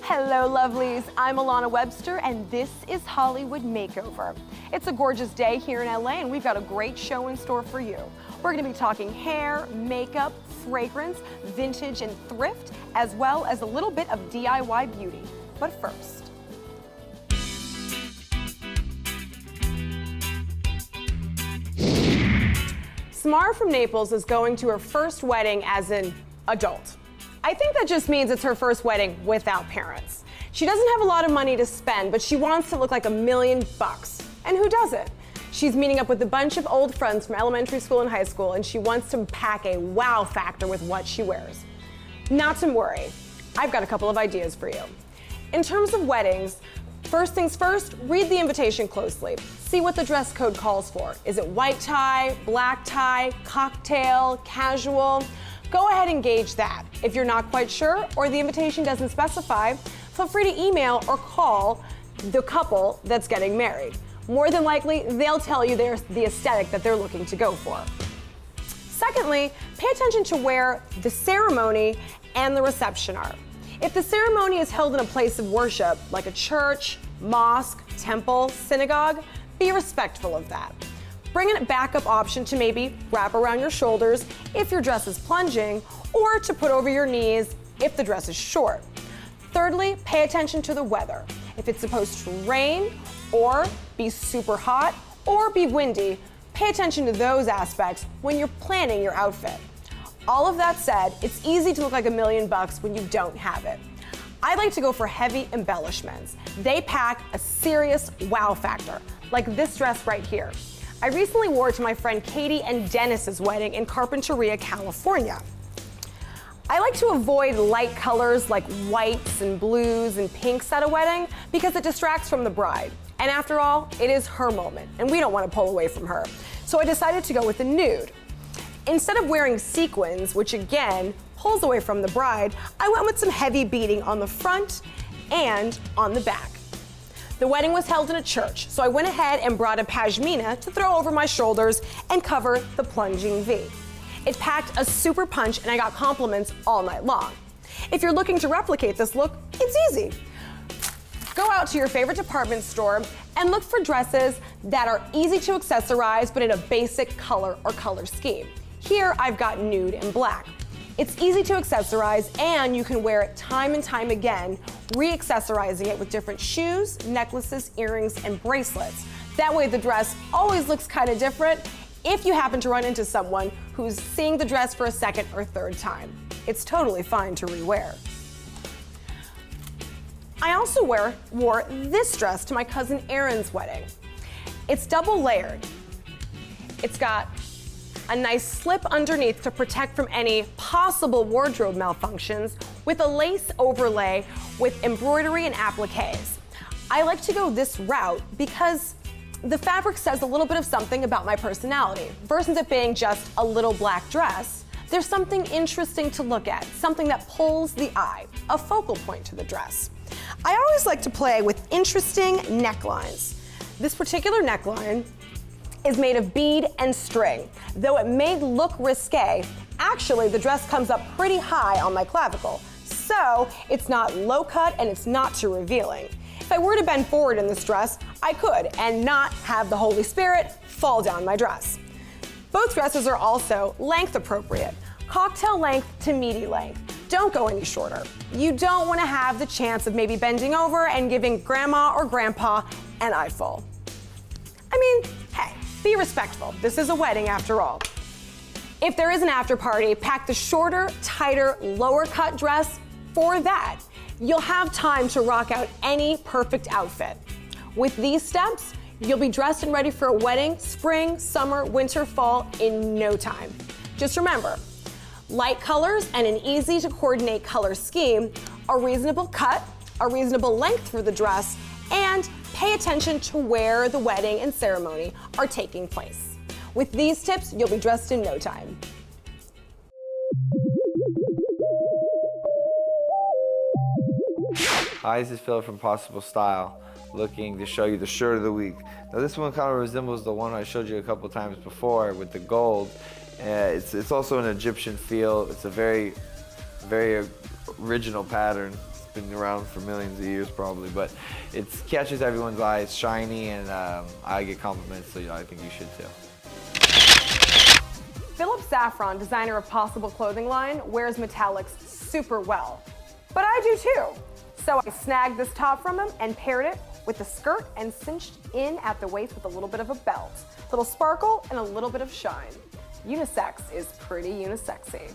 Hello, lovelies. I'm Alana Webster, and this is Hollywood Makeover. It's a gorgeous day here in LA, and we've got a great show in store for you. We're going to be talking hair, makeup, fragrance, vintage, and thrift, as well as a little bit of DIY beauty. But first, Samara from Naples is going to her first wedding as an adult. I think that just means it's her first wedding without parents. She doesn't have a lot of money to spend, but she wants to look like $1,000,000. And who doesn't? She's meeting up with a bunch of old friends from elementary school and high school, and she wants to pack a wow factor with what she wears. Not to worry, I've got a couple of ideas for you. In terms of weddings, first things first, read the invitation closely. See what the dress code calls for. Is it white tie, black tie, cocktail, casual? Go ahead and gauge that. If you're not quite sure or the invitation doesn't specify, feel free to email or call the couple that's getting married. More than likely, they'll tell you the aesthetic that they're looking to go for. Secondly, pay attention to where the ceremony and the reception are. If the ceremony is held in a place of worship, like a church, mosque, temple, synagogue, be respectful of that. Bring a backup option to maybe wrap around your shoulders if your dress is plunging, or to put over your knees if the dress is short. Thirdly, pay attention to the weather. If it's supposed to rain, or be super hot, or be windy, pay attention to those aspects when you're planning your outfit. All of that said, it's easy to look like $1,000,000 when you don't have it. I like to go for heavy embellishments. They pack a serious wow factor, like this dress right here. I recently wore it to my friend Katie and Dennis's wedding in Carpinteria, California. I like to avoid light colors like whites and blues and pinks at a wedding because it distracts from the bride. And after all, it is her moment, and we don't want to pull away from her. So I decided to go with a nude. Instead of wearing sequins, which again pulls away from the bride, I went with some heavy beading on the front and on the back. The wedding was held in a church, so I went ahead and brought a pashmina to throw over my shoulders and cover the plunging V. It packed a super punch, and I got compliments all night long. If you're looking to replicate this look, it's easy. Go out to your favorite department store and look for dresses that are easy to accessorize but in a basic color or color scheme. Here I've got nude and black. It's easy to accessorize, and you can wear it time and time again, re-accessorizing it with different shoes, necklaces, earrings, and bracelets. That way the dress always looks kind of different if you happen to run into someone who's seeing the dress for a second or third time. It's totally fine to re-wear. I also wore this dress to my cousin Erin's wedding. It's double layered. It's got a nice slip underneath to protect from any possible wardrobe malfunctions, with a lace overlay with embroidery and appliques. I like to go this route because the fabric says a little bit of something about my personality. Versus it being just a little black dress, there's something interesting to look at, something that pulls the eye, a focal point to the dress. I always like to play with interesting necklines. This particular neckline is made of bead and string. Though it may look risque, actually the dress comes up pretty high on my clavicle. So it's not low cut and it's not too revealing. If I were to bend forward in this dress, I could and not have the Holy Spirit fall down my dress. Both dresses are also length appropriate, cocktail length to midi length. Don't go any shorter. You don't want to have the chance of maybe bending over and giving grandma or grandpa an eyeful. I mean, hey, be respectful. This is a wedding after all. If there is an after party, pack the shorter, tighter, lower cut dress for that. You'll have time to rock out any perfect outfit. With these steps, you'll be dressed and ready for a wedding, spring, summer, winter, fall in no time. Just remember, light colors and an easy to coordinate color scheme, a reasonable cut, a reasonable length for the dress, and pay attention to where the wedding and ceremony are taking place. With these tips, you'll be dressed in no time. Hi, this is Philip from Possible Style, looking to show you the shirt of the week. Now this one kind of resembles the one I showed you a couple times before with the gold. It's also an Egyptian feel. It's a very original pattern. been around for millions of years probably, but it catches everyone's eye. It's shiny, and I get compliments, so I think you should too. Philip Saffron, designer of Possible clothing line, wears metallics super well. But I do too. So I snagged this top from him and paired it with the skirt and cinched in at the waist with a little bit of a belt. A little sparkle and a little bit of shine. Unisex is pretty unisexy.